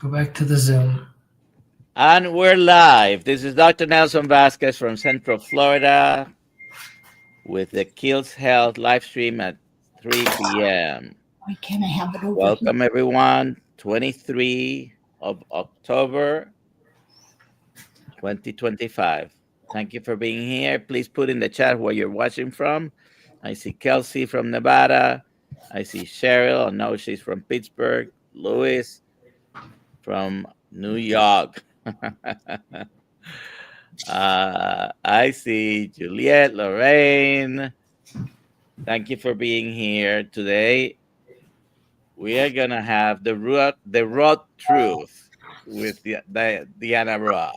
Go back to the Zoom. And we're live. This is Dr. Nelson Vasquez from Central Florida with the Kills Health live stream at 3 p.m. Why can't I have it over Welcome, everyone. 23 of October, 2025. Thank you for being here. Please put in the chat where you're watching from. I see Kelsey from Nevada. I see Cheryl. I know she's from Pittsburgh. Louis from New York. I see Juliet, Lorraine. Thank you for being here today. We are gonna have the raw truth with the Deanna Raw.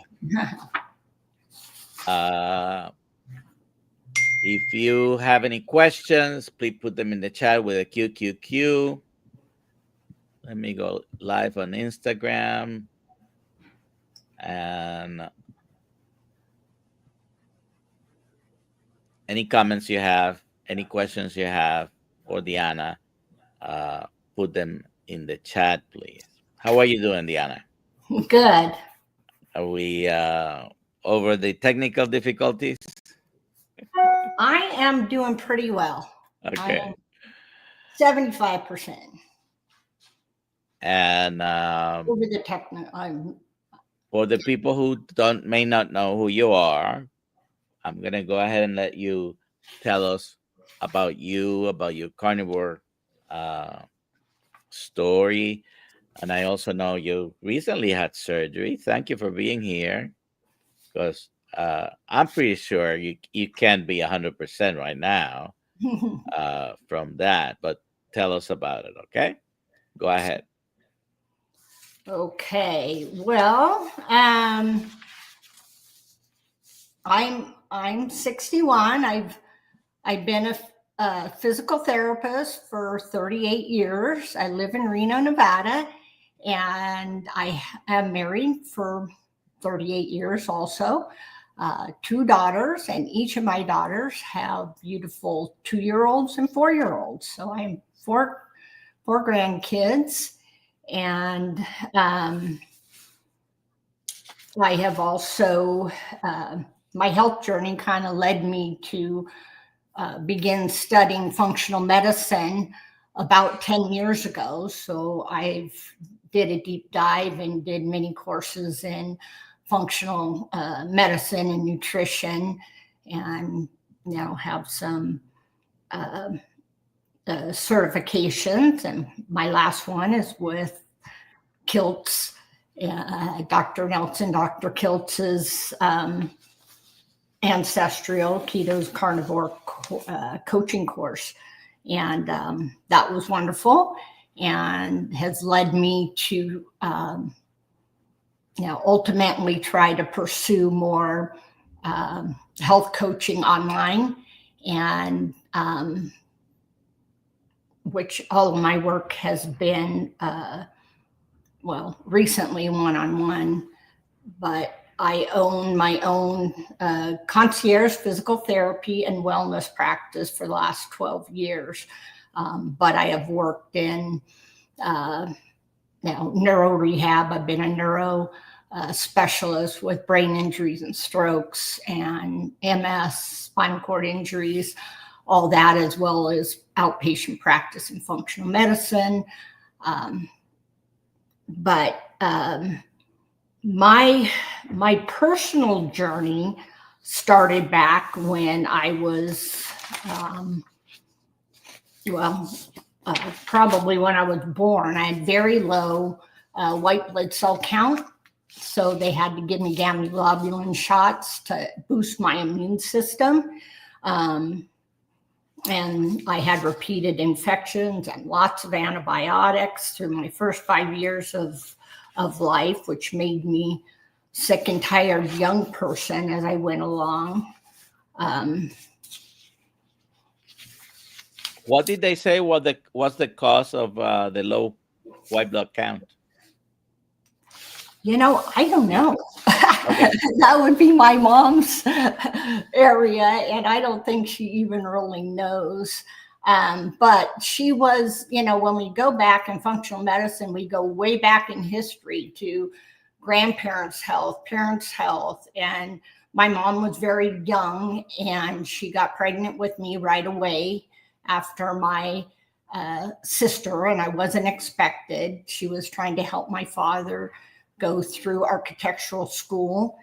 If you have any questions, please put them in the chat with a QQQ. Let me go live on Instagram. And any comments you have, any questions you have for Deanna, put them in the chat, please. How are you doing, Deanna? Good. Are we over the technical difficulties? I am doing pretty well. Okay. 75%. And Over the technical. For the people who may not know who you are, I'm gonna go ahead and let you tell us about your carnivore story. And I also know you recently had surgery. Thank you for being here, because I'm pretty sure you can't be 100% right now from that. But tell us about it, okay? Go ahead. Okay. Well, I'm 61. I've been a physical therapist for 38 years. I live in Reno, Nevada, and I am married for 38 years also. 2 daughters, and each of my daughters have beautiful 2-year-olds and 4-year-olds. So I have four grandkids. And I have also, my health journey kind of led me to begin studying functional medicine about 10 years ago. So I did a deep dive and did many courses in functional medicine and nutrition, and now have some certifications, and my last one is with Kilt's, Dr. Nelson, Dr. Kiltz's ancestral keto carnivore coaching course, and that was wonderful, and has led me to ultimately try to pursue more health coaching online, and which all of my work has been, recently one-on-one, but I own my own concierge physical therapy and wellness practice for the last 12 years. But I have worked in neuro rehab. I've been a neuro specialist with brain injuries and strokes and MS, spinal cord injuries, all that, as well as outpatient practice in functional medicine. But my personal journey started back when I was, probably when I was born. I had very low white blood cell count, so they had to give me gamma globulin shots to boost my immune system. And I had repeated infections and lots of antibiotics through my first 5 years of life, which made me sick and tired young person as I went along. What did they say what's the cause of the low white blood count? I don't know. Okay. That would be my mom's area, and I don't think she even really knows. But she was, when we go back in functional medicine, we go way back in history to grandparents' health, parents' health. And my mom was very young and she got pregnant with me right away after my sister, and I wasn't expected. She was trying to help my father go through architectural school,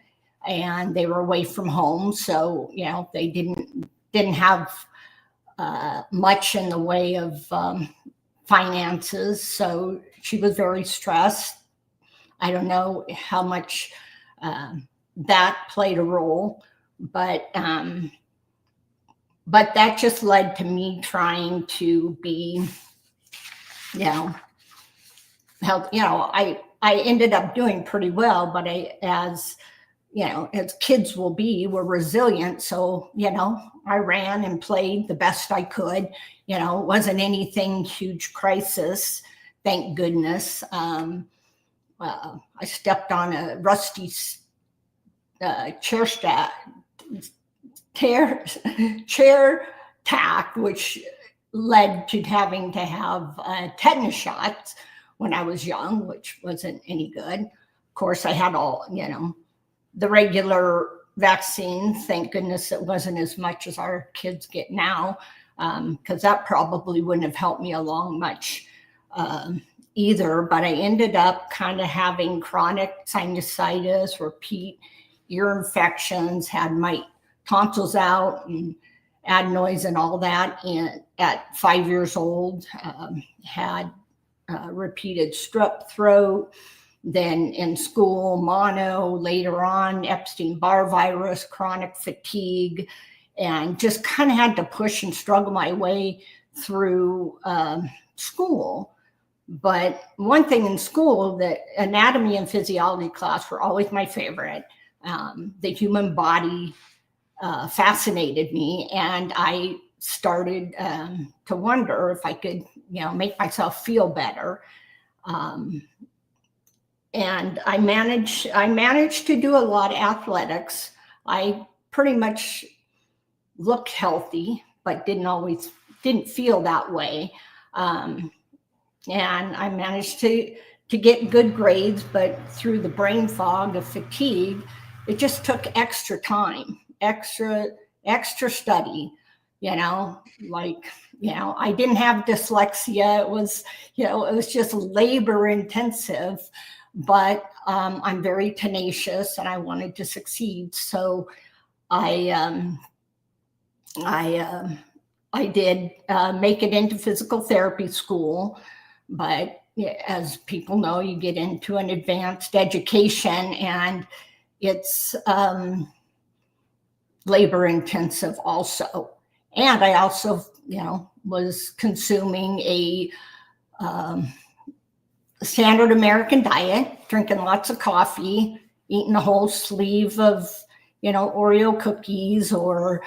and they were away from home, so they didn't have much in the way of finances. So she was very stressed. I don't know how much that played a role, but that just led to me trying to be, help. I ended up doing pretty well, but as kids will be, we're resilient. So, I ran and played the best I could. It wasn't anything huge crisis, thank goodness. I stepped on a rusty chair tack, which led to having to have tetanus shots when I was young, which wasn't any good. Of course, I had all, the regular vaccine. Thank goodness it wasn't as much as our kids get now, because that probably wouldn't have helped me along much either. But I ended up kind of having chronic sinusitis, repeat ear infections, had my tonsils out and adenoids and all that. And at 5 years old, had repeated strep throat. Then in school, mono, later on, Epstein-Barr virus, chronic fatigue, and just kind of had to push and struggle my way through school. But one thing in school, the anatomy and physiology class were always my favorite. The human body fascinated me, and I started to wonder if I could, make myself feel better. And I managed to do a lot of athletics. I pretty much looked healthy, but didn't feel that way. And I managed to get good grades, but through the brain fog of fatigue, it just took extra time, extra study, I didn't have dyslexia. It was just labor intensive. But I'm very tenacious and I wanted to succeed. So I did make it into physical therapy school. But as people know, you get into an advanced education and it's labor intensive also. And I also, was consuming a standard American diet, drinking lots of coffee, eating a whole sleeve of, Oreo cookies or,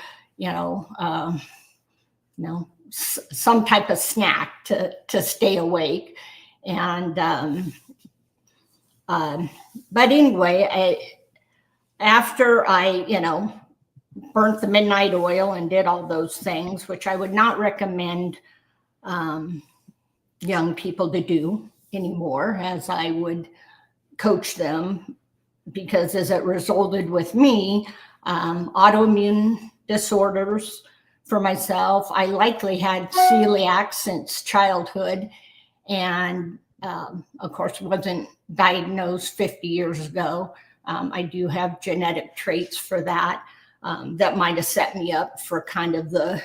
some type of snack to stay awake. And, but anyway, after I, burnt the midnight oil and did all those things, which I would not recommend young people to do anymore, as I would coach them, because as it resulted with me, autoimmune disorders for myself. I likely had celiac since childhood, and of course wasn't diagnosed 50 years ago. I do have genetic traits for that. That might have set me up for kind of the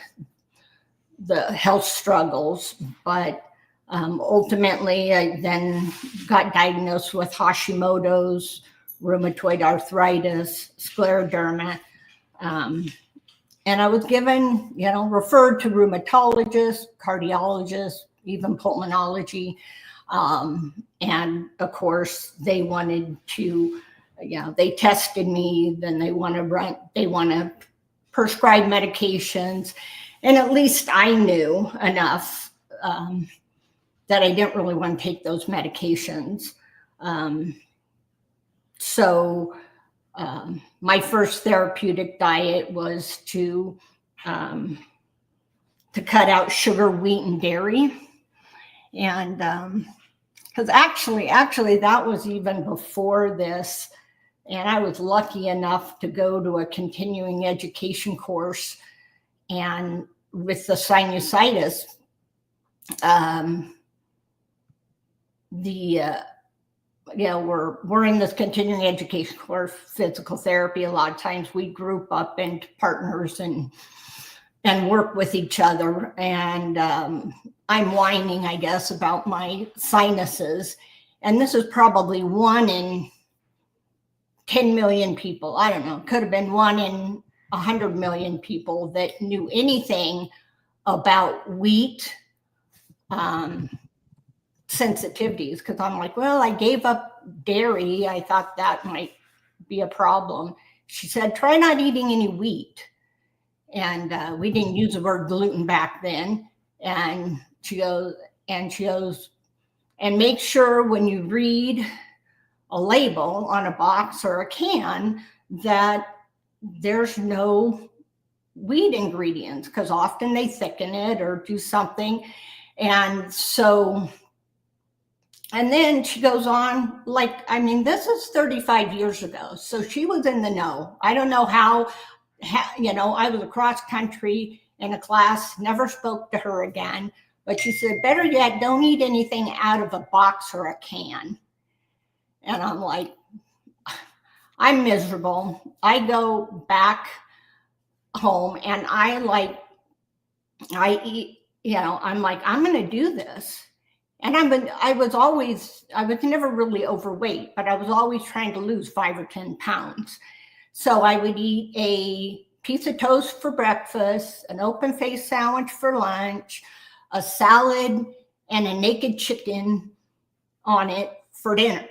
health struggles, but ultimately I then got diagnosed with Hashimoto's, rheumatoid arthritis, scleroderma, and I was given, referred to rheumatologists, cardiologists, even pulmonology, and of course they wanted to. They tested me, then they want to prescribe medications. And at least I knew enough that I didn't really want to take those medications. So my first therapeutic diet was to to cut out sugar, wheat, and dairy. And because actually, that was even before this. And I was lucky enough to go to a continuing education course. And with the sinusitis, um, the we're in this continuing education course, physical therapy. A lot of times we group up into partners and work with each other. And I'm whining, I guess, about my sinuses. And this is probably 1 in 10 million people. I don't know. Could have been 1 in 100 million people that knew anything about wheat sensitivities. Because I'm like, well, I gave up dairy. I thought that might be a problem. She said, try not eating any wheat. And we didn't use the word gluten back then. And she goes, and make sure when you read a label on a box or a can that there's no wheat ingredients, because often they thicken it or do something. And so, and then she goes on, like, I mean, this is 35 years ago. So she was in the know. I don't know how I was across country in a class, never spoke to her again. But she said, better yet, don't eat anything out of a box or a can. And I'm like, I'm miserable. I go back home and I eat, I'm like, I'm going to do this. And I was never really overweight, but I was always trying to lose 5 or 10 pounds. So I would eat a piece of toast for breakfast, an open faced sandwich for lunch, a salad, and a naked chicken on it for dinner.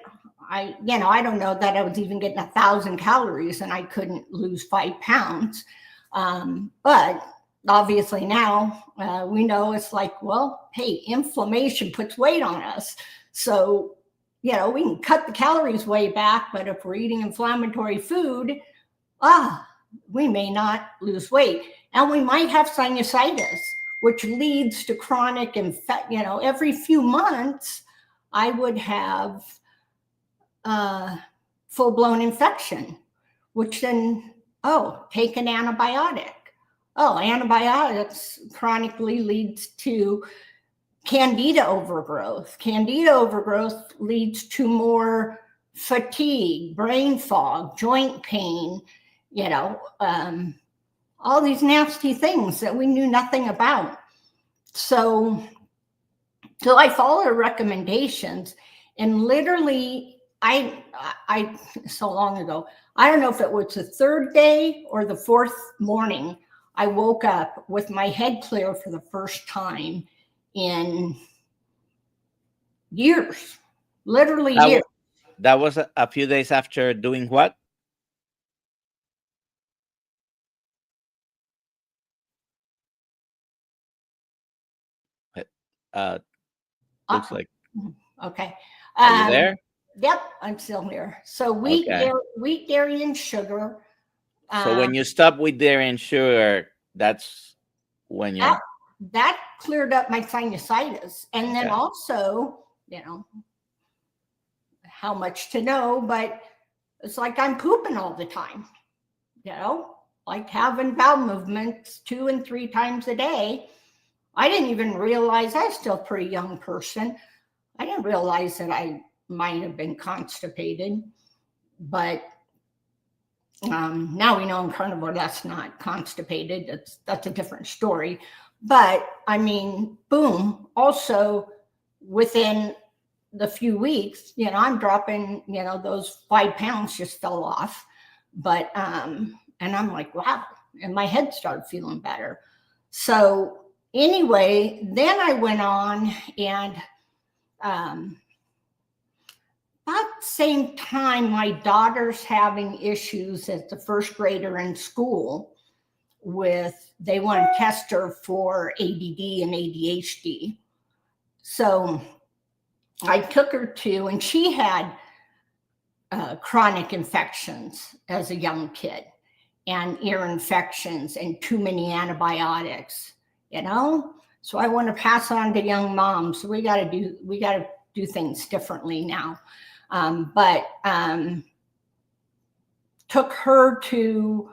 I don't know that I was even getting 1,000 calories and I couldn't lose 5 pounds. But obviously now we know it's like, well, hey, inflammation puts weight on us. So, we can cut the calories way back, but if we're eating inflammatory food, we may not lose weight. And we might have sinusitis, which leads to chronic every few months, I would have full-blown infection, which then, take an antibiotic. Antibiotics chronically leads to candida overgrowth. Candida overgrowth leads to more fatigue, brain fog, joint pain, all these nasty things that we knew nothing about. So I followed her recommendations, and literally, I so long ago, I don't know if it was the 3rd day or the 4th morning, I woke up with my head clear for the first time in years, literally years. That was a few days after doing what? Looks like. Okay. Are you there? Yep, I'm still here. So wheat, dairy, and sugar. So when you stop with dairy and sugar, that's when you that cleared up my sinusitis, and then also, how much to know, but it's like I'm pooping all the time. Like having bowel movements 2 and 3 times a day. I didn't even realize, I was still a pretty young person. I didn't realize that I might have been constipated, but now we know in carnivore that's not constipated. That's a different story. But I mean, boom. Also, within the few weeks, I'm dropping. Those 5 pounds just fell off. But and I'm like, wow. And my head started feeling better. So anyway, then I went on and about the same time, my daughter's having issues as the 1st grader in school they want to test her for ADD and ADHD. So I took her to, and she had chronic infections as a young kid, and ear infections and too many antibiotics. you know. So I want to pass on to young moms. We got to do things differently now. But took her to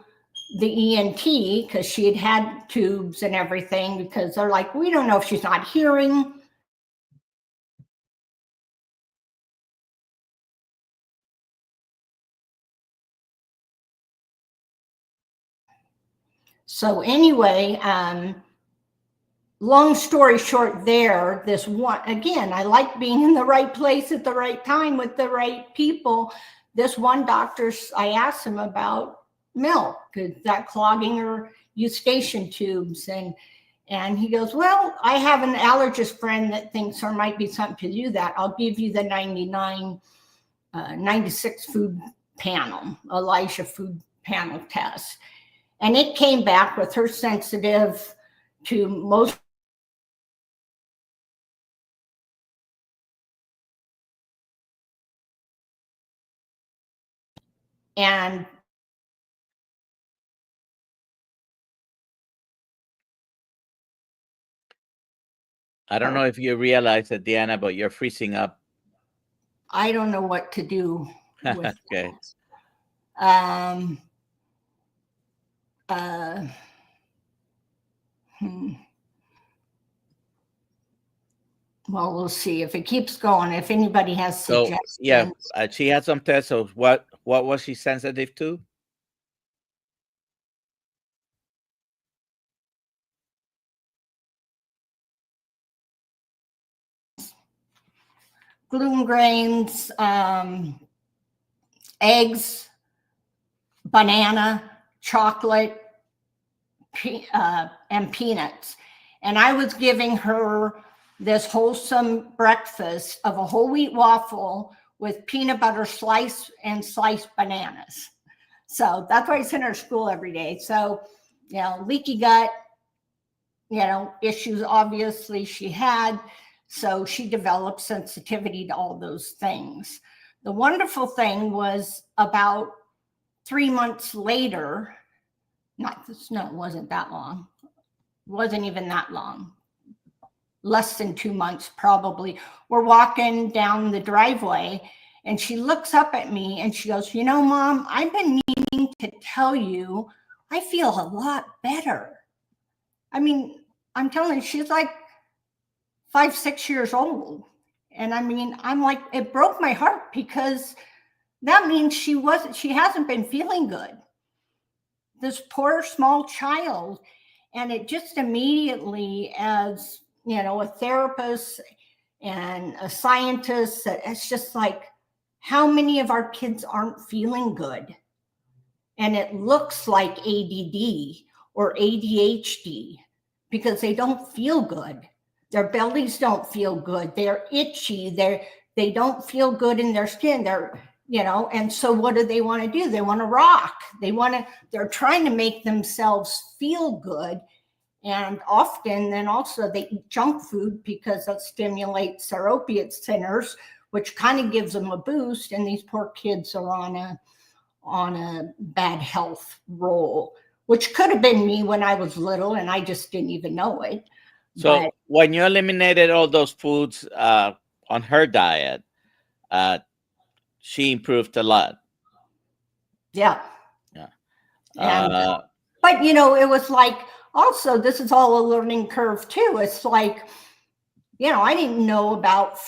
the ENT because she had tubes and everything, because they're like, we don't know if she's not hearing. So anyway, long story short there, this one, again, I like being in the right place at the right time with the right people. This one doctor, I asked him about milk, is that clogging her eustachian tubes? And he goes, well, I have an allergist friend that thinks there might be something to do that. I'll give you the 96 food panel, Elijah food panel test. And it came back with her sensitive to most. And I don't know if you realize it, Deanna, but you're freezing up. I don't know what to do with Okay. that. Uh, hmm. Well, we'll see if it keeps going. If anybody has So suggestions. yeah, she had some tests. So what was she sensitive to? Gluten grains, eggs, banana, chocolate, and peanuts. And I was giving her this wholesome breakfast of a whole wheat waffle with peanut butter slice and sliced bananas. So that's why I sent her to school every day. So, leaky gut, issues obviously she had. So she developed sensitivity to all those things. The wonderful thing was about 3 months later, it wasn't that long. It wasn't even that long. Less than 2 months, probably. We're walking down the driveway and she looks up at me and she goes, Mom, I've been meaning to tell you, I feel a lot better. I mean, I'm telling you, she's like 5, 6 years old. And I mean, I'm like, it broke my heart because that means she hasn't been feeling good. This poor small child. And it just immediately, as a therapist and a scientist, it's just like, how many of our kids aren't feeling good? And it looks like ADD or ADHD because they don't feel good. Their bellies don't feel good. They're itchy. They don't feel good in their skin. And so what do they want to do? They want to rock. They're trying to make themselves feel good. And often then also they eat junk food because that stimulates their opiate centers, which kind of gives them a boost. And these poor kids are on a bad health roll, which could have been me when I was little and I just didn't even know it. So when you eliminated all those foods on her diet, she improved a lot. Yeah. Yeah. But it was like, also, this is all a learning curve too. It's like, I didn't know about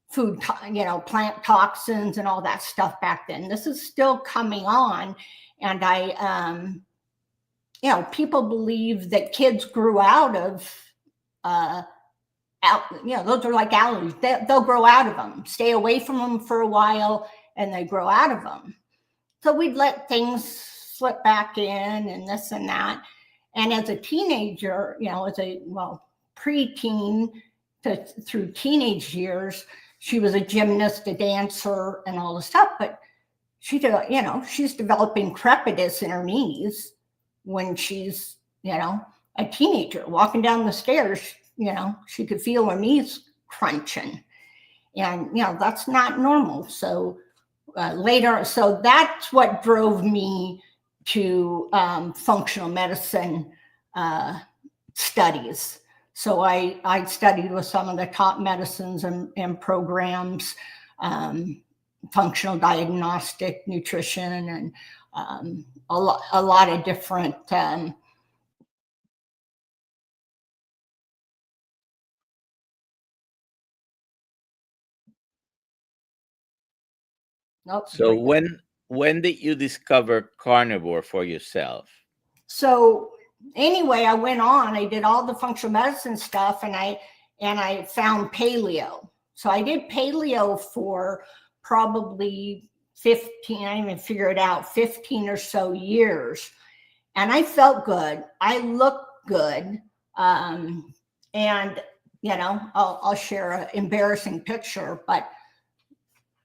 food, plant toxins and all that stuff back then. This is still coming on. And people believe that kids grew out of, those are like allergies. They'll grow out of them, stay away from them for a while, and they grow out of them. So we'd let things slip back in and this and that. And as a teenager, preteen through teenage years, she was a gymnast, a dancer, and all the stuff. But she's developing crepitus in her knees when she's, a teenager walking down the stairs. She could feel her knees crunching, and that's not normal. So later, so that's what drove me to functional medicine studies. So I studied with some of the top medicines and programs, functional diagnostic nutrition, and a lot of different. Nope, So right there. when did you discover carnivore for yourself? So anyway, I went on. I did all the functional medicine stuff, and I found paleo. So I did paleo for probably 15. I didn't even figure it out. 15 or so years, and I felt good. I looked good, and I'll share an embarrassing picture, but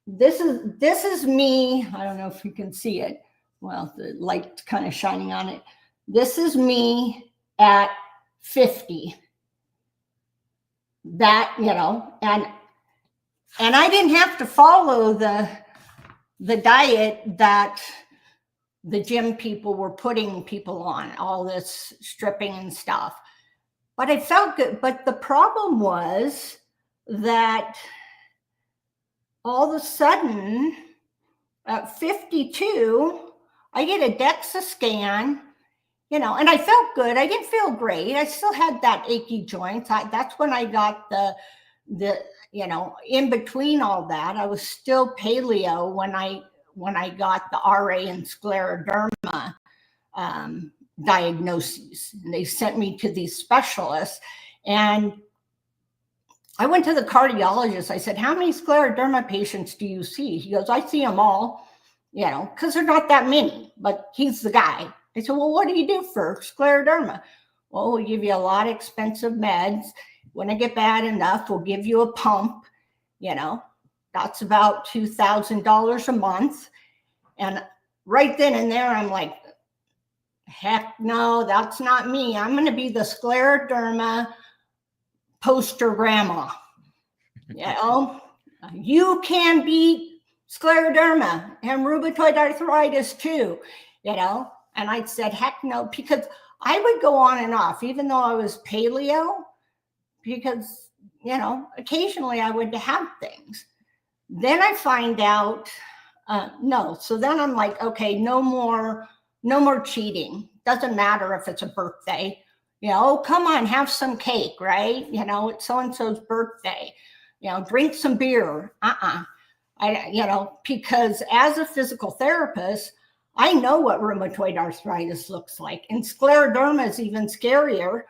this is me. I don't know if you can see it. Well, the light's kind of shining on it. This is me at 50. That, and I didn't have to follow the diet that the gym people were putting people on, all this stripping and stuff. But I felt good. But the problem was that all of a sudden, at 52, I did a DEXA scan, and I felt good. I didn't feel great. I still had that achy joint. That's when I got the in between all that, I was still paleo when I got the RA and scleroderma diagnoses. And they sent me to these specialists, and I went to the cardiologist. I said, "How many scleroderma patients do you see?" He goes, "I see them all, because they're not that many, but he's the guy." I said, "Well, what do you do for scleroderma?" "Well, we give you a lot of expensive meds. When I get bad enough, we'll give you a pump. That's about $2,000 a month." And right then and there, I'm like, heck no, that's not me. I'm going to be the scleroderma poster grandma. You can beat scleroderma and rheumatoid arthritis too, And I said, heck no, because I would go on and off, even though I was paleo, because, occasionally I would have things. Then I find out, no. So then I'm like, okay, no more cheating. Doesn't matter if it's a birthday. Come on, have some cake, right? It's so-and-so's birthday. Drink some beer. Because as a physical therapist, I know what rheumatoid arthritis looks like. And scleroderma is even scarier,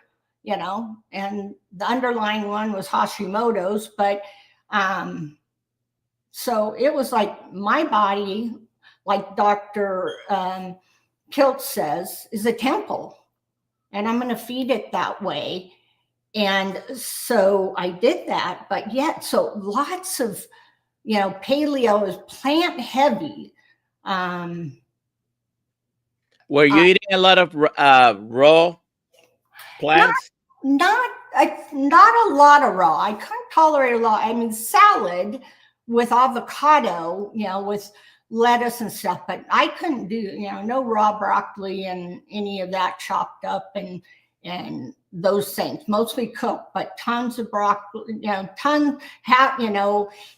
and the underlying one was Hashimoto's. But so it was like my body, like Dr. Kilt says, is a temple. And I'm going to feed it that way. And so I did that. But yet, so lots of, paleo is plant heavy. Were you eating a lot of raw plants? Not a lot of raw. I couldn't tolerate a lot. I mean, salad with avocado, with lettuce and stuff, but I couldn't do, no raw broccoli and any of that chopped up and those things, mostly cooked, but tons of broccoli,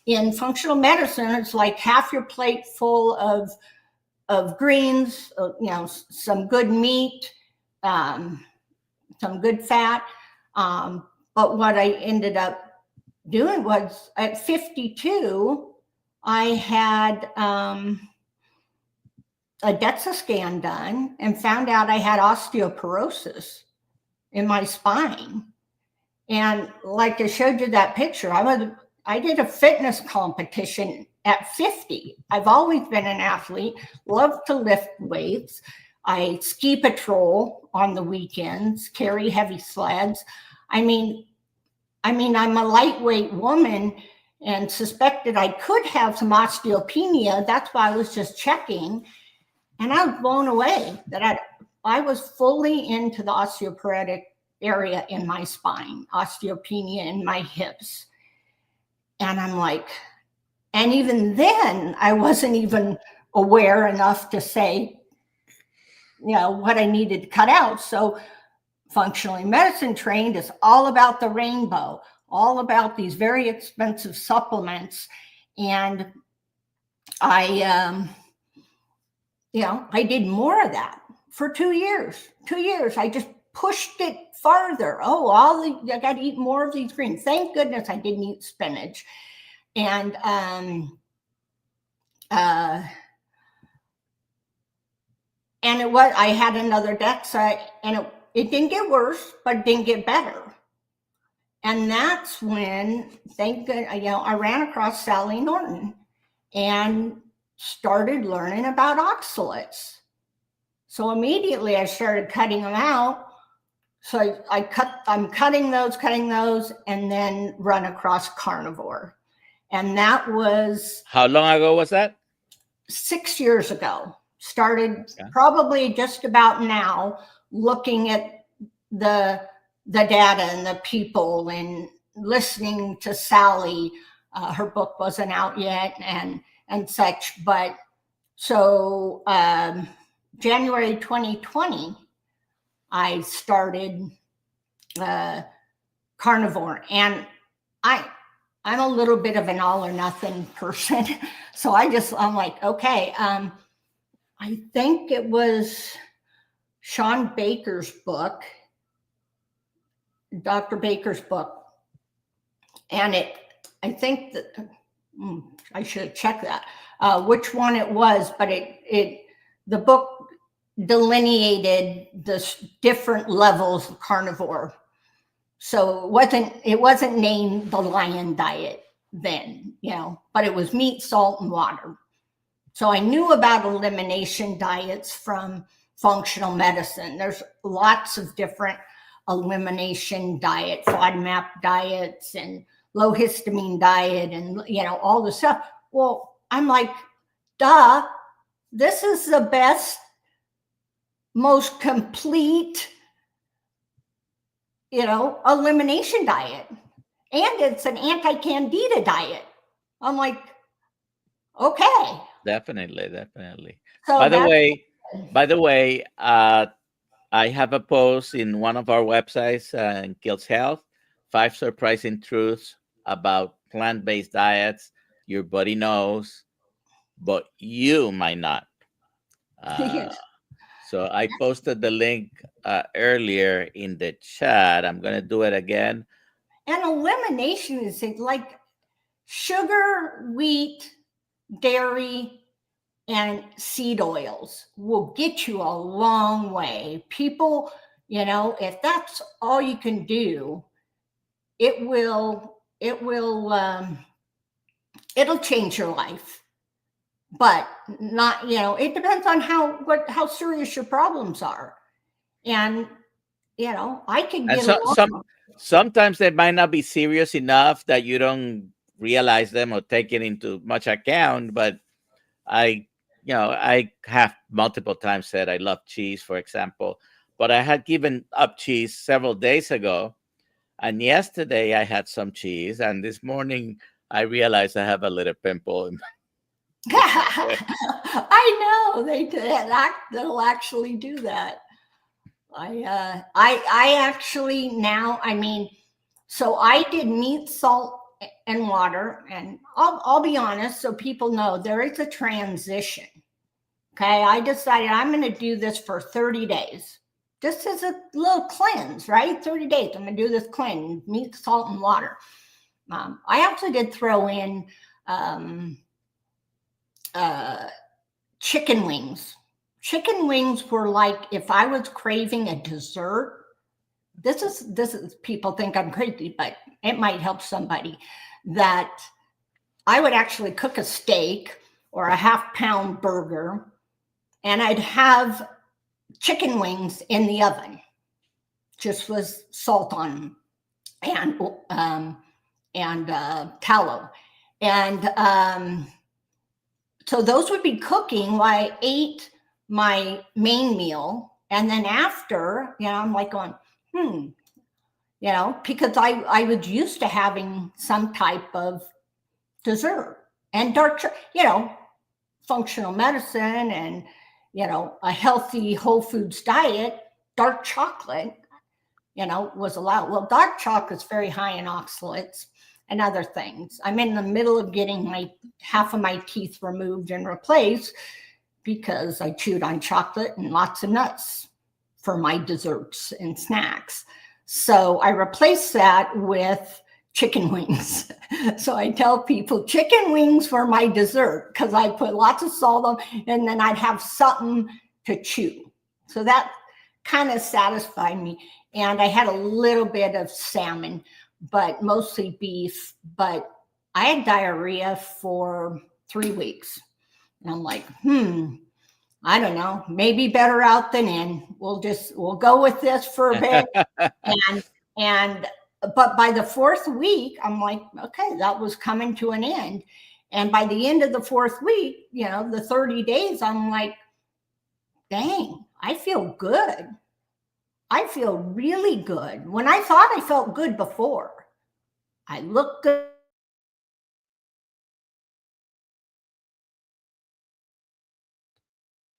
in functional medicine, it's like half your plate full of greens, some good meat, some good fat. But what I ended up doing was at 52, I had a DEXA scan done and found out I had osteoporosis in my spine. And like I showed you that picture, I did a fitness competition at 50. I've always been an athlete, love to lift weights. I ski patrol on the weekends, carry heavy sleds. I mean, I'm a lightweight woman and suspected I could have some osteopenia. That's why I was just checking. And I was blown away that I was fully into the osteoporotic area in my spine, osteopenia in my hips. And I'm like, and even then, I wasn't even aware enough to say, what I needed to cut out. So functionally medicine trained is all about the rainbow, all about these very expensive supplements. And I, I did more of that for 2 years. 2 years, I just pushed it farther. Oh, I got to eat more of these greens. Thank goodness I didn't eat spinach. And uh, I had another DEXA, and it didn't get worse, but it didn't get better. And that's when, thank goodness, I ran across Sally Norton and started learning about oxalates. So immediately I started cutting them out. So I'm cutting those, and then run across carnivore. And that was How long ago was that? 6 years ago. Started Yeah. probably just about now, looking at the data and the people and listening to Sally. Her book wasn't out yet and such. But so January 2020, I started carnivore. And I'm a little bit of an all or nothing person. So I'm like, okay, I think it was Sean Baker's book, Dr. Baker's book. And I think that I should check that, which one it was, but the book delineated the different levels of carnivore. So it wasn't named the lion diet then, but it was meat, salt, and water. So I knew about elimination diets from functional medicine. There's lots of different elimination diet, FODMAP diets, and low histamine diet, and all the stuff. Well, I'm like, duh, this is the best, most complete, elimination diet. And it's an anti-candida diet. I'm like, okay. Definitely. So By the way, I have a post in one of our websites, in Kills Health, 5 surprising truths about plant-based diets your body knows, but you might not. So I posted the link earlier in the chat. I'm going to do it again. And elimination is like sugar, wheat, dairy, and seed oils will get you a long way. People, if that's all you can do, it'll change your life. But not, it depends on how serious your problems are. And I could get sometimes they might not be serious enough that you don't realize them or take it into much account. But I have multiple times said I love cheese, for example, but I had given up cheese several days ago. And yesterday I had some cheese, and this morning I realized I have a little pimple. I know they'll actually do that. I actually now, so I did meat, salt, and water, and I'll be honest, so people know there is a transition. Okay, I decided I'm going to do this for 30 days. Just as a little cleanse, right? 30 days, I'm going to do this cleanse, meat, salt, and water. I actually did throw in chicken wings. Chicken wings were like, if I was craving a dessert, this is people think I'm crazy, but it might help somebody, that I would actually cook a steak or a half-pound burger, and I'd have chicken wings in the oven, just with salt on them and tallow. And so those would be cooking while I ate my main meal. And then after, I'm like going, because I was used to having some type of dessert and dark, functional medicine and, a healthy whole foods diet, dark chocolate. was allowed. Well, dark chocolate's very high in oxalates and other things. I'm in the middle of getting my half of my teeth removed and replaced because I chewed on chocolate and lots of nuts for my desserts and snacks. So I replaced that with chicken wings. So I tell people chicken wings for my dessert because I put lots of salt on, and then I'd have something to chew. So that kind of satisfied me. And I had a little bit of salmon, but mostly beef. But I had diarrhea for 3 weeks. And I'm like, I don't know, maybe better out than in. We'll go with this for a bit. And but by the fourth week, I'm like, okay, that was coming to an end. And by the end of the fourth week, the 30 days, I'm like, dang, I feel good. I feel really good. When I thought I felt good before, I look good.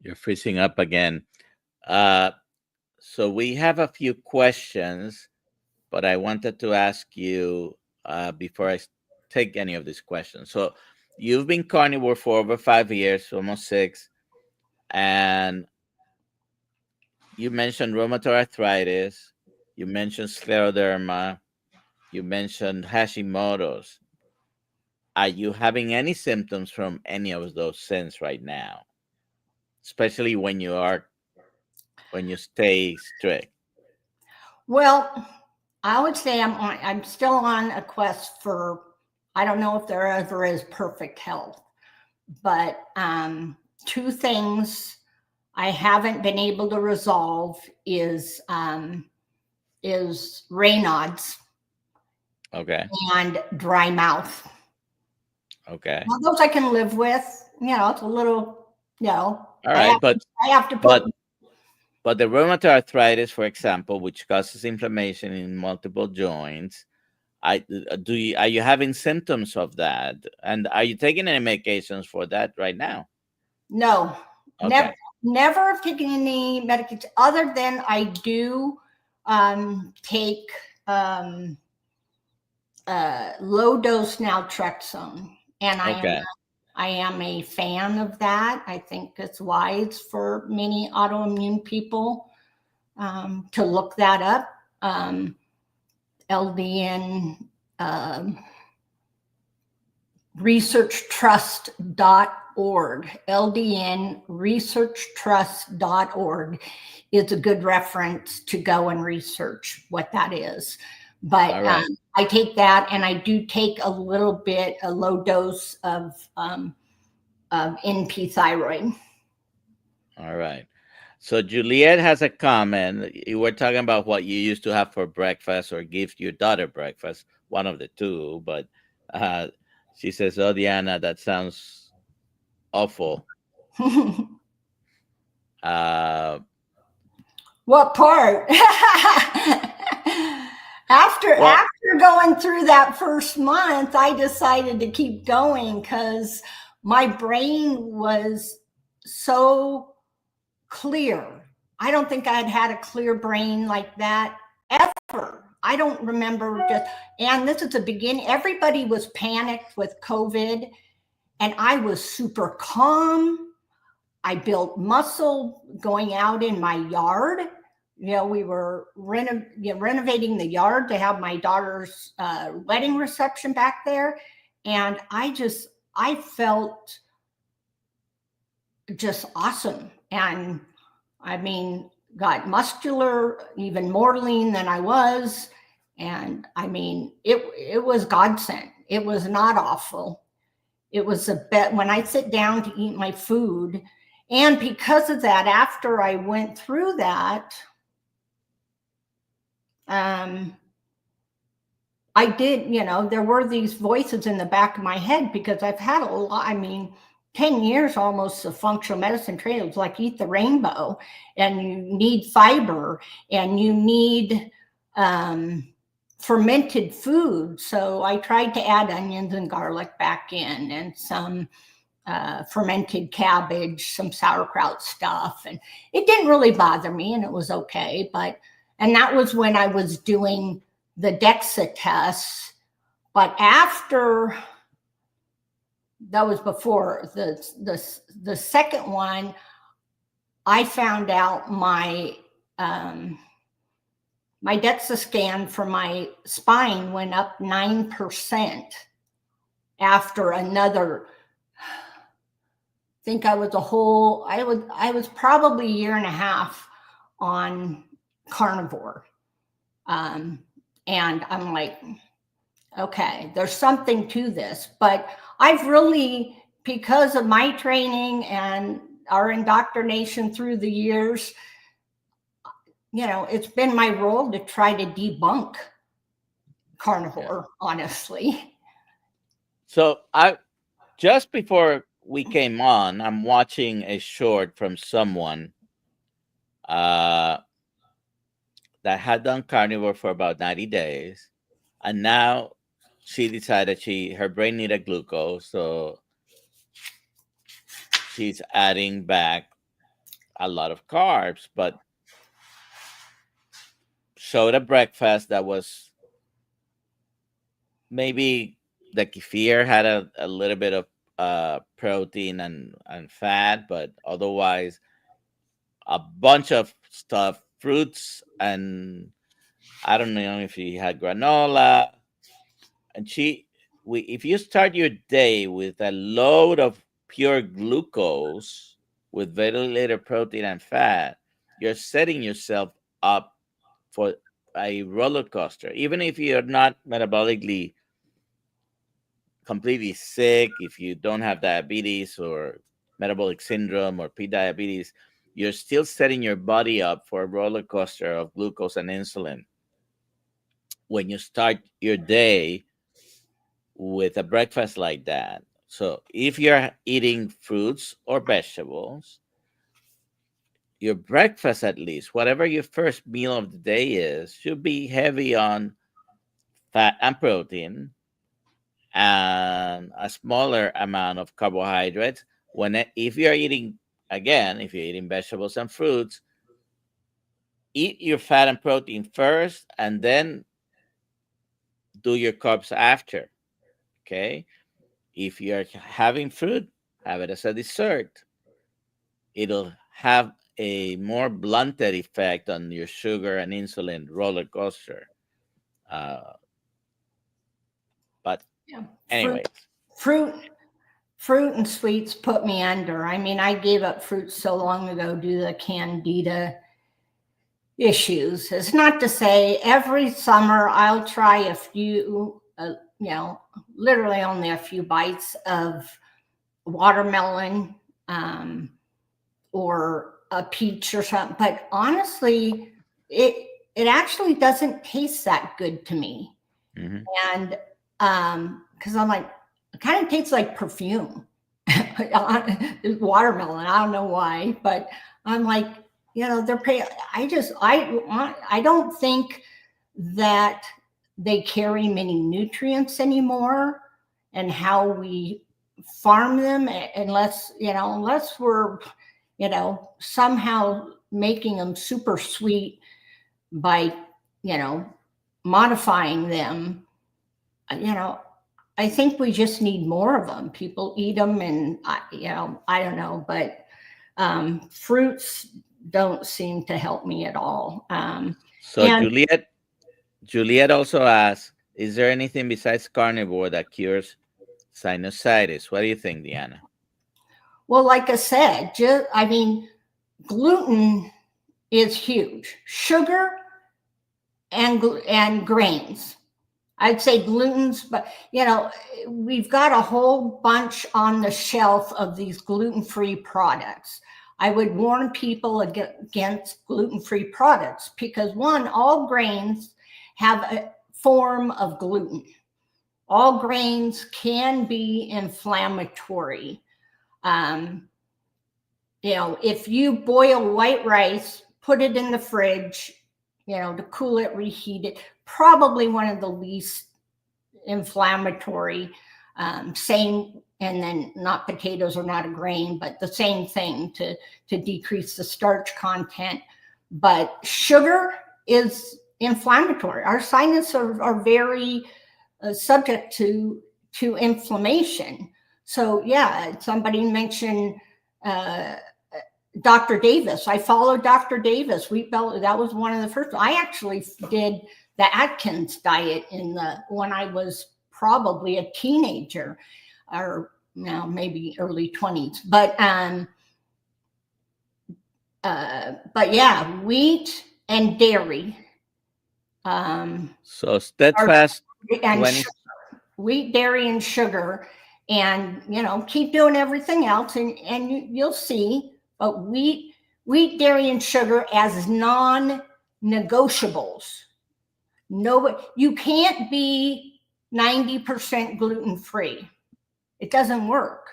You're freezing up again. Uh, so we have a few questions, but I wanted to ask you before take any of these questions. So you've been carnivore for over 5 years, almost six, and you mentioned rheumatoid arthritis, you mentioned scleroderma, you mentioned Hashimoto's. Are you having any symptoms from any of those since right now, especially when you stay strict? Well, I would say I'm still on a quest for, I don't know if there ever is perfect health, but two things I haven't been able to resolve is Raynaud's Okay. and dry mouth. Okay. Well, those I can live with. It's a little, All I right, have I have to put. but the rheumatoid arthritis, for example, which causes inflammation in multiple joints, are you having symptoms of that? And are you taking any medications for that right now? No, Okay. never have taken any medication other than I do take low dose naltrexone, and Okay. I am a fan of that. I think it's wise for many autoimmune people to look that up. LDN researchtrust.org. LDNresearchtrust.org is a good reference to go and research what that is. But All right. I take that, and I do take a low dose of NP thyroid. All right. So Juliet has a comment. You were talking about what you used to have for breakfast or give your daughter breakfast, one of the two. But uh, she says, "Oh, Deanna, that sounds awful." Uh, What part? well, After going through that first month, I decided to keep going because my brain was so clear. I don't think I'd had a clear brain like that ever. I don't remember and this is the beginning. Everybody was panicked with COVID, and I was super calm. I built muscle going out in my yard. We were renovating the yard to have my daughter's wedding reception back there. And I felt just awesome. And I mean, got muscular, even more lean than I was. And I mean, it was godsend. It was not awful. It was a bit when I sit down to eat my food. And because of that, after I went through that, I did, there were these voices in the back of my head because I've had a lot, 10 years almost of functional medicine training. It's like eat the rainbow, and you need fiber, and you need fermented food. So I tried to add onions and garlic back in, and some fermented cabbage, some sauerkraut stuff. And it didn't really bother me, and it was okay. And that was when I was doing the DEXA tests. But after, that was before the second one, I found out my DEXA scan for my spine went up 9% after another. I think I was I was probably a year and a half on carnivore. Um, and I'm like, okay, there's something to this. But I've really, because of my training and our indoctrination through the years, it's been my role to try to debunk carnivore, honestly. So I just before we came on, I'm watching a short from someone uh, that had done carnivore for about 90 days, and now she decided her brain needed glucose, so she's adding back a lot of carbs, but showed a breakfast that was maybe the kefir had a little bit of protein and fat, but otherwise a bunch of stuff, fruits, and I don't know if he had granola. And if you start your day with a load of pure glucose with very little protein and fat, you're setting yourself up for a roller coaster. Even if you're not metabolically completely sick, if you don't have diabetes or metabolic syndrome or pre-diabetes, you're still setting your body up for a roller coaster of glucose and insulin when you start your day with a breakfast like that. So if you're eating fruits or vegetables, your breakfast, at least whatever your first meal of the day is, should be heavy on fat and protein and a smaller amount of carbohydrates. If you're eating, again, if you're eating vegetables and fruits, eat your fat and protein first and then do your carbs after. Okay, if you're having fruit, have it as a dessert. It'll have a more blunted effect on your sugar and insulin roller coaster. uh, but Yeah. anyways, Fruit, fruit and sweets put me under. I mean, I gave up fruit so long ago due to the candida issues. It's not to say every summer I'll try a few, literally only a few bites of watermelon, or a peach or something. But honestly, it actually doesn't taste that good to me. mhm. And because I'm like, it kind of tastes like perfume. Watermelon. I don't know why, but I'm like, they're paying. I don't think that they carry many nutrients anymore, and how we farm them, unless we're, somehow making them super sweet by, you know, modifying them. you know, I think we just need more of them. People eat them, and I don't know, but fruits don't seem to help me at all. So And Juliet also asks, is there anything besides carnivore that cures sinusitis? What do you think, Deanna? well, like I said, gluten is huge. Sugar and grains. I'd say glutens, but we've got a whole bunch on the shelf of these gluten-free products. I would warn people against gluten-free products because, one, all grains have a form of gluten. All grains can be inflammatory. Um, if you boil white rice, put it in the fridge, to cool it, reheat it, probably one of the least inflammatory. Same, and then not potatoes are not a grain, but the same thing to decrease the starch content. But sugar is inflammatory. Our sinuses are very subject to inflammation. So yeah, somebody mentioned uh, Dr. Davis. I followed Dr. Davis. That was one of the first. I actually did the Atkins diet when I was probably a teenager, or now maybe early 20s. But yeah, wheat and dairy, So are steadfast and 20. wheat, dairy, and sugar, and keep doing everything else, and you'll see. But wheat, dairy, and sugar as non-negotiables. No, you can't be 90% gluten free. It doesn't work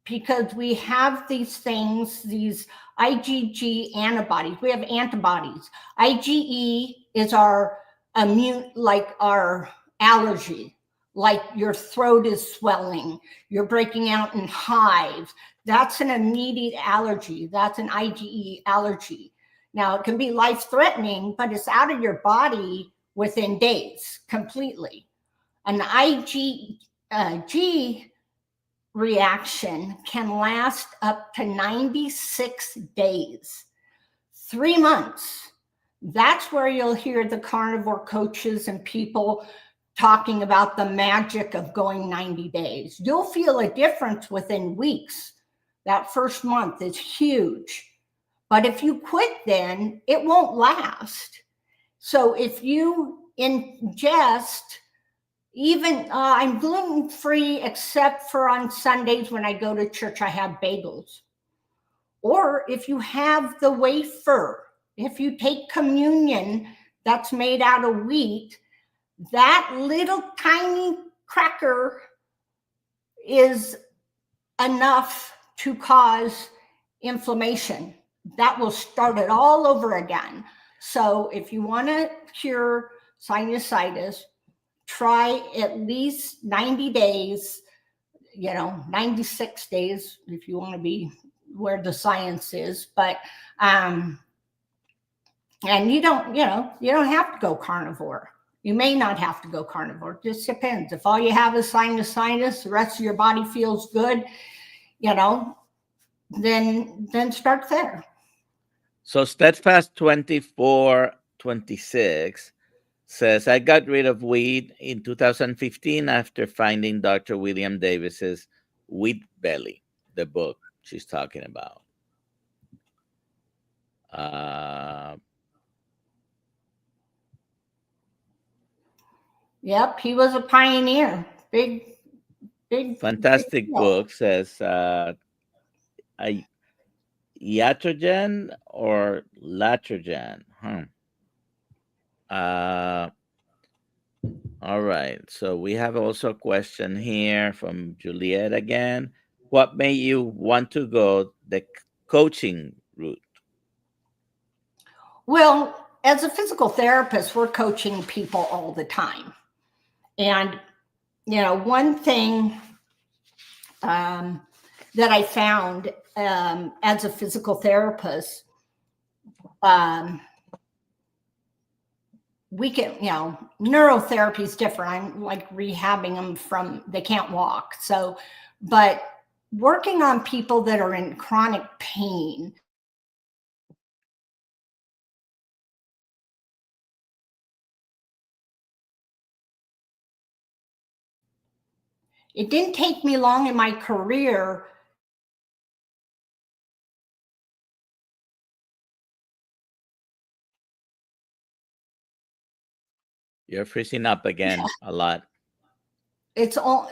because we have these things, these IgG antibodies. We have antibodies. IgE is our immune, like our allergy, like your throat is swelling, you're breaking out in hives. That's an immediate allergy. That's an IgE allergy. Now, it can be life threatening, but it's out of your body within days completely. An IgG reaction can last up to 96 days, 3 months. That's where you'll hear the carnivore coaches and people talking about the magic of going 90 days. You'll feel a difference within weeks. That first month is huge. But if you quit, then it won't last. So if you ingest, even I'm gluten free except for on Sundays when I go to church, I have bagels. Or if you have the wafer, if you take communion that's made out of wheat, that little tiny cracker is enough to cause inflammation. That will start it all over again. So if you want to cure sinusitis, try at least 90 days, 96 days if you want to be where the science is. But and you don't have to go carnivore. You may not have to go carnivore. It just depends. If all you have is sinusitis, the rest of your body feels good, then start there. So steadfast 2426 says, I got rid of weed in 2015 after finding Dr. William Davis's Wheat Belly, the book she's talking about. Yep, he was a pioneer. Big Fantastic deal. book, says a iatrogen or latrogen. Uh, all right. So we have also a question here from Juliet again. What made you want to go the coaching route? Well, as a physical therapist, we're coaching people all the time. And, one thing that I found as a physical therapist, we can, neurotherapy is different. I'm like rehabbing them they can't walk. So, but working on people that are in chronic pain, it didn't take me long in my career. You're freezing up again a lot. It's all,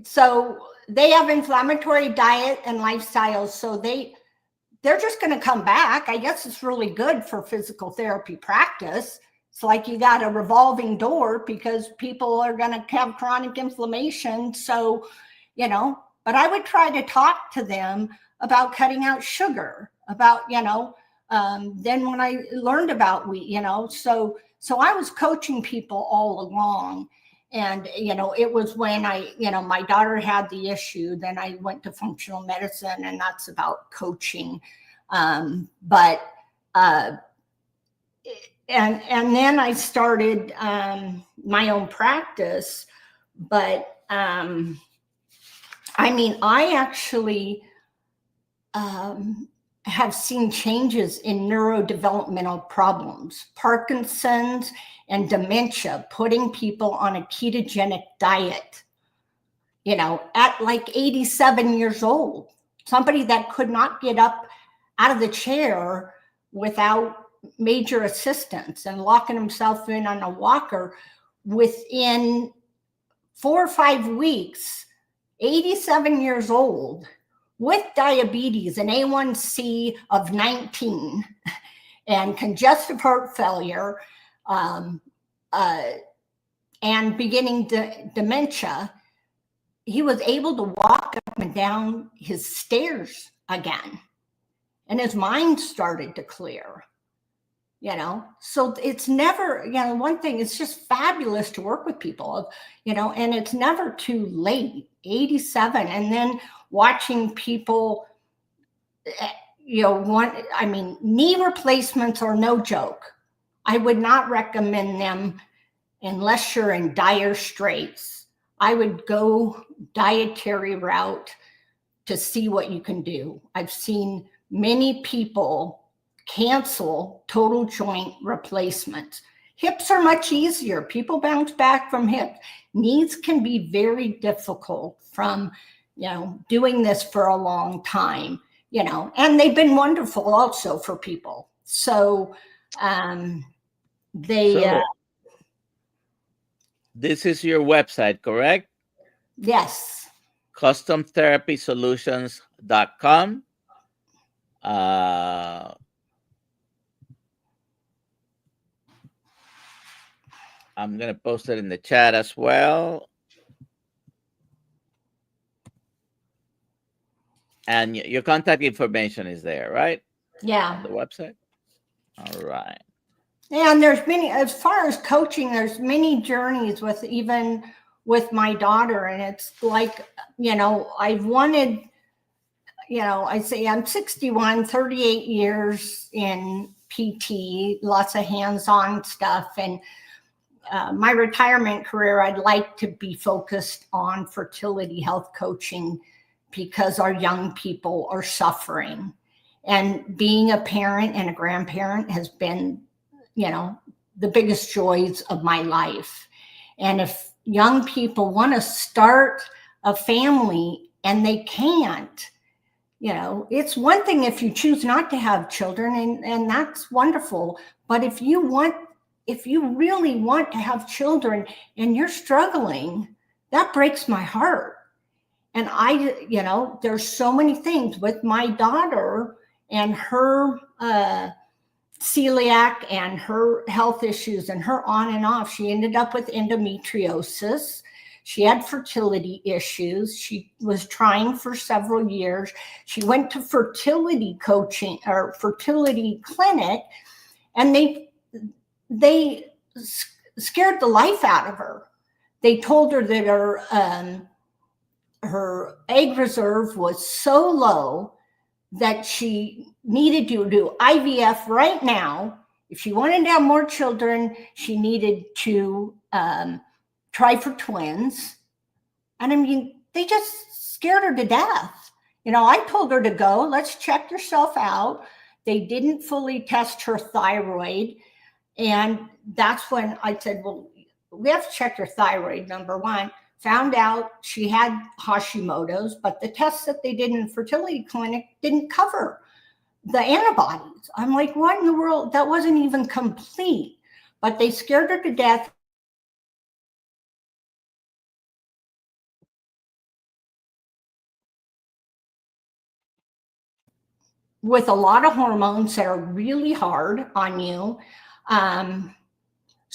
so they have inflammatory diet and lifestyles. So they're just going to come back. I guess it's really good for physical therapy practice. It's like you got a revolving door because people are going to have chronic inflammation. So, but I would try to talk to them about cutting out sugar, about, then when I learned about wheat, so I was coaching people all along. And, it was when my daughter had the issue, then I went to functional medicine, and that's about coaching. But and then I started my own practice. But I mean, I actually have seen changes in neurodevelopmental problems, Parkinson's and dementia, putting people on a ketogenic diet, at like 87 years old. Somebody that could not get up out of the chair without major assistance and locking himself in on a walker, within 4 or 5 weeks, 87 years old, with diabetes, an A1C of 19, and congestive heart failure, and beginning dementia, he was able to walk up and down his stairs again. And his mind started to clear. So it's never, one thing, it's just fabulous to work with people, and it's never too late. 87, and then watching people, knee replacements are no joke. I would not recommend them unless you're in dire straits. I would go dietary route to see what you can do. I've seen many people cancel total joint replacements. Hips are much easier. People bounce back from hips. Knees can be very difficult from, doing this for a long time, and they've been wonderful also for people. So this is your website, correct? Yes. customtherapysolutions.com. I'm going to post it in the chat as well. And your contact information is there, right? Yeah. On the website. All right. And there's many, as far as coaching, there's many journeys with my daughter. And it's like, I've wanted, I say I'm 61, 38 years in PT, lots of hands-on stuff. And my retirement career, I'd like to be focused on fertility health coaching, because our young people are suffering. And being a parent and a grandparent has been, the biggest joys of my life. And if young people want to start a family and they can't, it's one thing if you choose not to have children, and that's wonderful. But if you really want to have children and you're struggling, that breaks my heart. And there's so many things with my daughter and her celiac and her health issues and her on and off. She ended up with endometriosis. She had fertility issues. She was trying for several years. She went to fertility coaching or fertility clinic, and they scared the life out of her. They told her that her egg reserve was so low that she needed to do IVF right now. If she wanted to have more children, she needed to try for twins. And I mean, they just scared her to death. I told her to go, let's check yourself out. They didn't fully test her thyroid. And that's when I said, well, we have to check your thyroid, number one. Found out she had Hashimoto's, but the tests that they did in the fertility clinic didn't cover the antibodies. I'm like, what in the world? That wasn't even complete. But they scared her to death. With a lot of hormones that are really hard on you.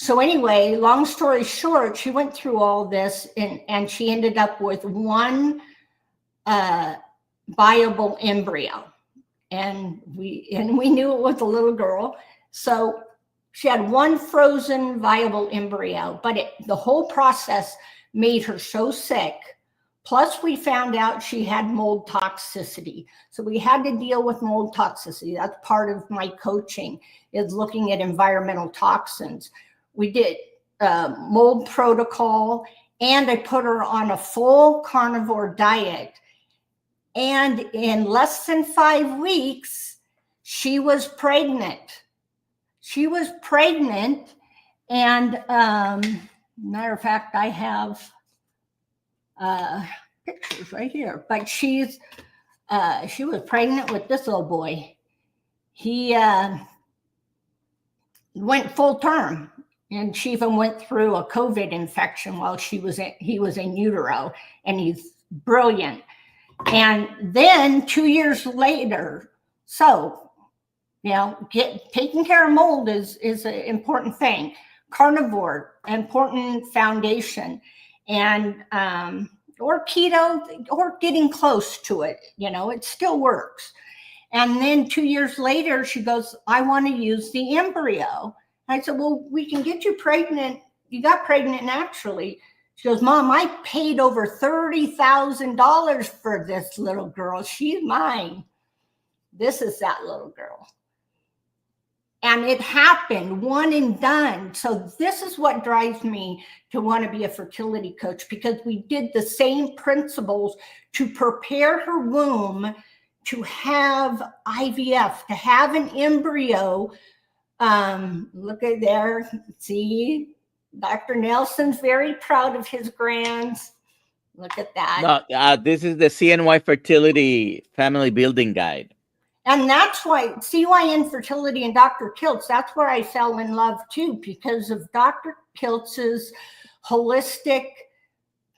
So anyway, long story short, she went through all this and she ended up with one viable embryo. And we knew it was a little girl. So she had one frozen viable embryo, but the whole process made her so sick. Plus, we found out she had mold toxicity. So we had to deal with mold toxicity. That's part of my coaching, is looking at environmental toxins. We did mold protocol, and I put her on a full carnivore diet. And in less than 5 weeks, she was pregnant. She was pregnant. And matter of fact, I have pictures right here. But she was pregnant with this little boy. He went full term, and she even went through a COVID infection while he was in utero, and he's brilliant. And then 2 years later, so taking care of mold is an important thing. Carnivore, important foundation, and or keto, or getting close to it. It still works. And then 2 years later, she goes, I want to use the embryo. I said, well, we can get you pregnant. You got pregnant naturally. She goes, Mom, I paid over $30,000 for this little girl. She's mine. This is that little girl. And it happened, one and done. So this is what drives me to want to be a fertility coach, because we did the same principles to prepare her womb to have IVF, to have an embryo. Look at there. See, Dr. Nelson's very proud of his grands. Look at that. No, this is the CNY Fertility Family Building Guide. And that's why CYN Fertility and Dr. Kiltz, that's where I fell in love too, because of Dr. Kiltz's holistic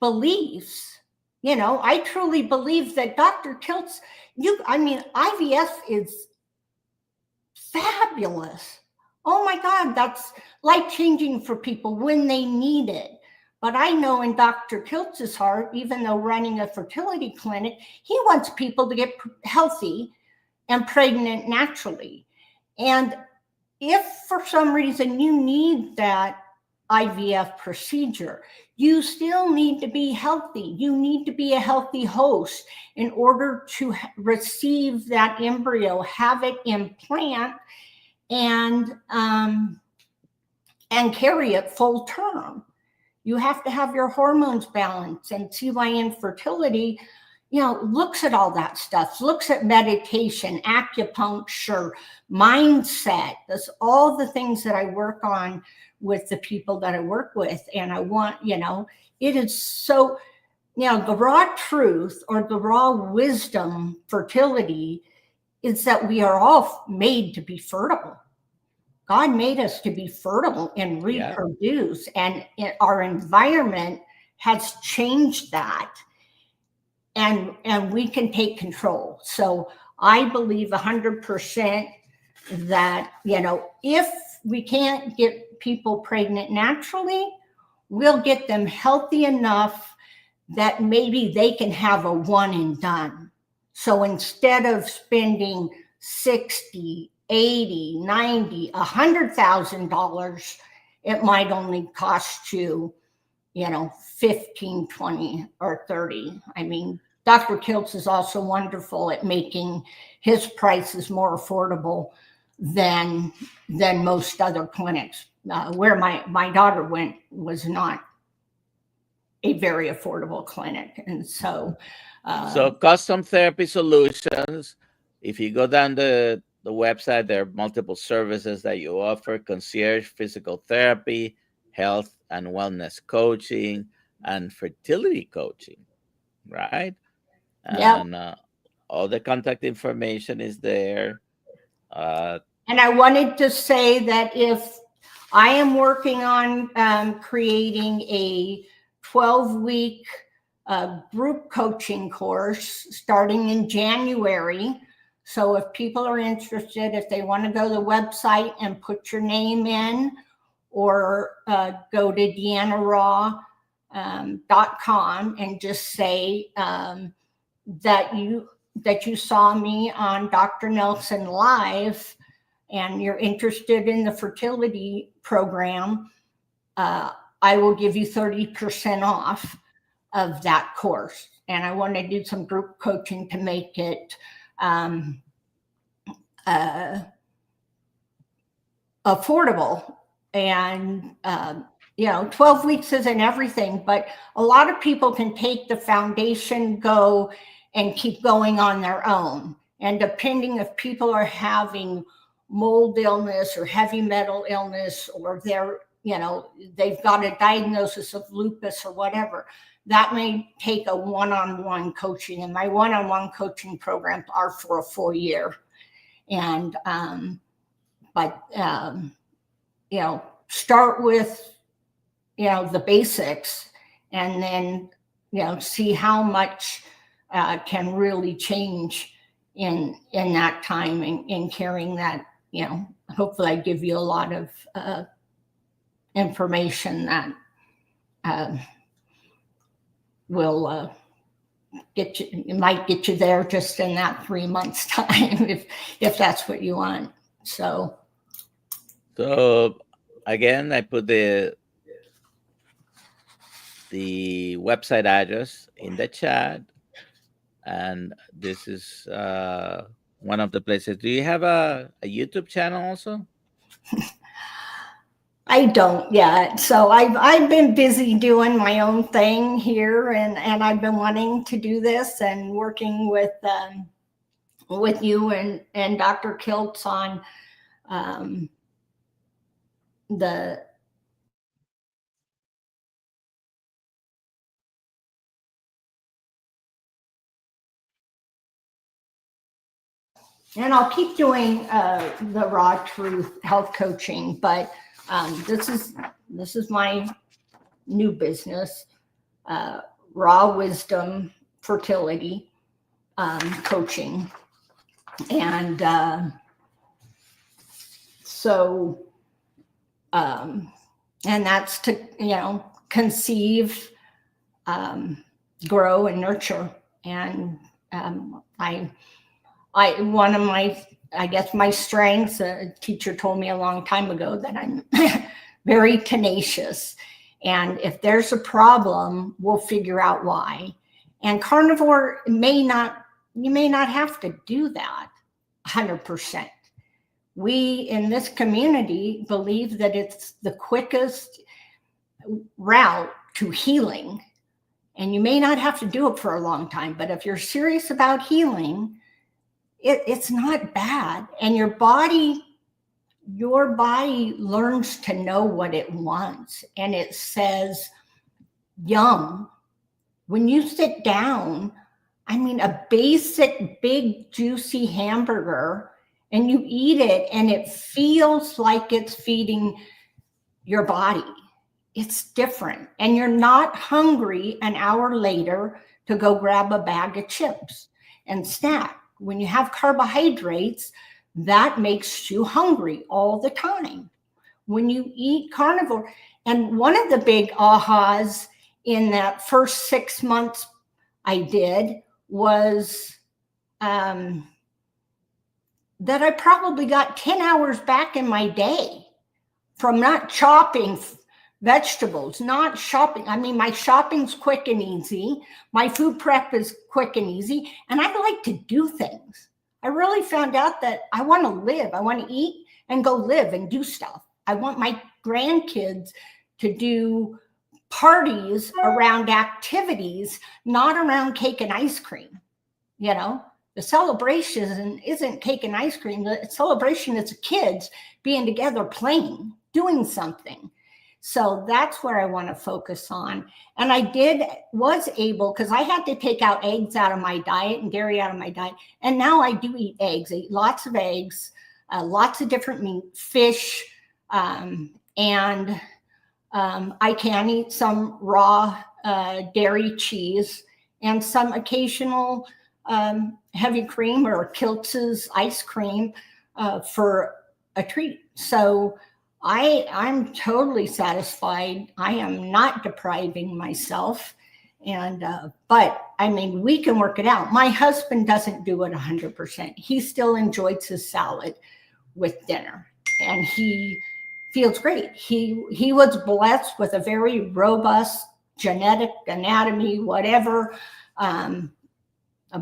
beliefs. I truly believe that Dr. Kiltz, IVF is fabulous. Oh my God, that's life-changing for people when they need it. But I know in Dr. Kiltz's heart, even though running a fertility clinic, he wants people to get healthy and pregnant naturally. And if for some reason you need that IVF procedure, you still need to be healthy. You need to be a healthy host in order to receive that embryo, have it implant, and carry it full term. You have to have your hormones balanced, and CYN Fertility looks at all that stuff, looks at meditation, acupuncture, mindset. That's all the things that I work on with the people that I work with. And I want, it is so, the raw truth, or the raw wisdom, fertility, is that we are all made to be fertile. God made us to be fertile and reproduce. And our environment has changed that. And we can take control. So I believe 100% that, if we can't get people pregnant naturally, we'll get them healthy enough that maybe they can have a one and done. So instead of spending $60, $80, $90, $100,000, it might only cost you, 15, 20, or 30. Dr. Kiltz is also wonderful at making his prices more affordable than most other clinics. Where my daughter went was not a very affordable clinic. And so Custom Therapy Solutions, if you go down the website, there are multiple services that you offer: concierge physical therapy, health and wellness coaching, and fertility coaching, right? And all the contact information is there. And I wanted to say that if I am working on creating a 12-week group coaching course starting in January. So if people are interested, if they want to go to the website and put your name in, or go to deannaraw.com and just say that you saw me on Dr. Nelson Live and you're interested in the fertility program, I will give you 30% off of that course. and I want to do some group coaching to make it um, uh, affordable. And 12 weeks isn't everything, but a lot of people can take the foundation, go and keep going on their own. And depending if people are having mold illness or heavy metal illness, or they've got a diagnosis of lupus or whatever, that may take a one-on-one coaching. And my one-on-one coaching programs are for a full year. And start with the basics, and then see how much can really change in that time, in carrying that. Hopefully I give you a lot of information that will get you. It might get you there just in that 3 months time, if that's what you want. So again, I put the website address in the chat, and this is one of the places. Do you have a YouTube channel also? I don't yet. So I've been busy doing my own thing here, and I've been wanting to do this and working with you and Dr. Kiltz on the and I'll keep doing the raw truth health coaching, but this is my new business, raw wisdom fertility coaching. And and that's to conceive, grow, and nurture. And one of my strengths, a teacher told me a long time ago, that I'm very tenacious. And if there's a problem, we'll figure out why. And carnivore you may not have to do that 100%. We in this community believe that it's the quickest route to healing. And you may not have to do it for a long time, but if you're serious about healing, it's not bad. And your body learns to know what it wants. And it says, yum. When you sit down, a basic, big, juicy hamburger, and you eat it, and it feels like it's feeding your body. It's different. And you're not hungry an hour later to go grab a bag of chips and snack. When you have carbohydrates, that makes you hungry all the time. When you eat carnivore, and one of the big ahas in that first 6 months I did was that I probably got 10 hours back in my day from not chopping vegetables, not shopping. My shopping's quick and easy. My food prep is quick and easy. And I like to do things. I really found out that I want to live. I want to eat and go live and do stuff. I want my grandkids to do parties around activities, not around cake and ice cream. The celebration isn't cake and ice cream. The celebration is the kids being together, playing, doing something. So that's where I want to focus on. And I was able, because I had to take out eggs out of my diet and dairy out of my diet. And now I do eat eggs. I eat lots of eggs, lots of different meat, fish, and I can eat some raw dairy cheese and some occasional heavy cream or Kiltz's ice cream for a treat. So I'm totally satisfied. I am not depriving myself. And, but we can work it out. My husband doesn't do it 100%. He still enjoys his salad with dinner, and he feels great. He was blessed with a very robust genetic anatomy, whatever, Um,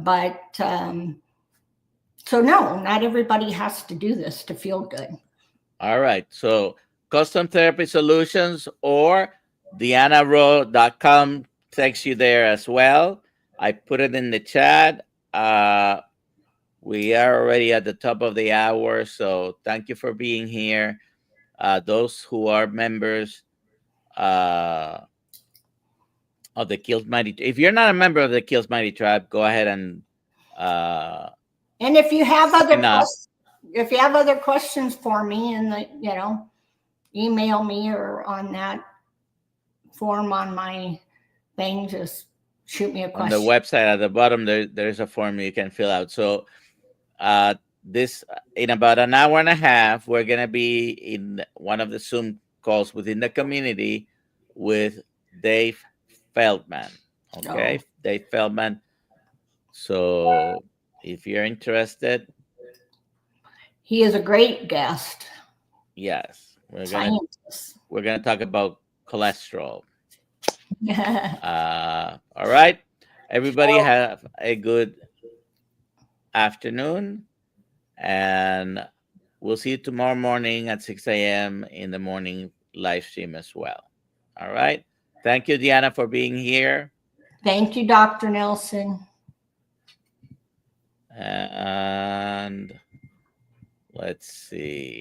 but so no, not everybody has to do this to feel good. All right. So Custom Therapy Solutions or DeannaRowe.com takes you there as well. I put it in the chat. We are already at the top of the hour, so thank you for being here. Those who are members uh, of the Kills Mighty, if you're not a member of the Kills Mighty Tribe, go ahead and uh, And if you have other sign up. questions, if you have other questions for me, and email me or on that form on my thing, just shoot me a On the question. website at the bottom, there's a form you can fill out. So uh, this in about an hour and a half, we're gonna be in one of the Zoom calls within the community with Dave Feldman. So Okay, Dave Feldman. So if you're interested, he is a great guest, yes, scientist. we're gonna talk about cholesterol. All right, everybody So have a good afternoon, and we'll see you tomorrow morning at 6 a.m. in the morning live stream as well. All right. Thank you, Deanna, for being here. thank you, Dr. Nelson. And let's see.